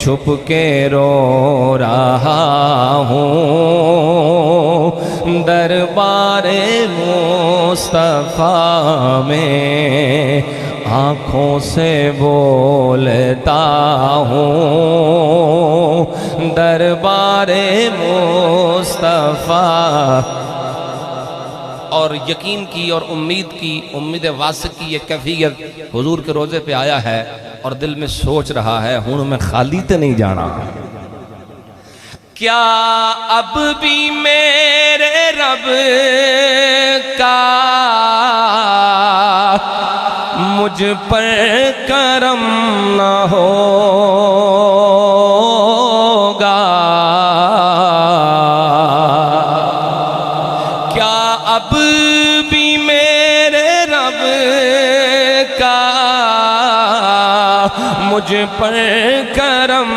چھپ کے رو رہا ہوں، دربار مصطفیٰ میں آنکھوں سے بولتا ہوں، دربار مصطفیٰ۔ اور یقین کی اور امید واثق کی یہ کیفیت حضور کے روزے پہ آیا ہے اور دل میں سوچ رہا ہے ہوں میں خالی تے نہیں جانا، کیا اب بھی میرے رب کا مجھ پر کرم نہ ہوگا، کیا اب بھی میرے رب کا مجھ پر کرم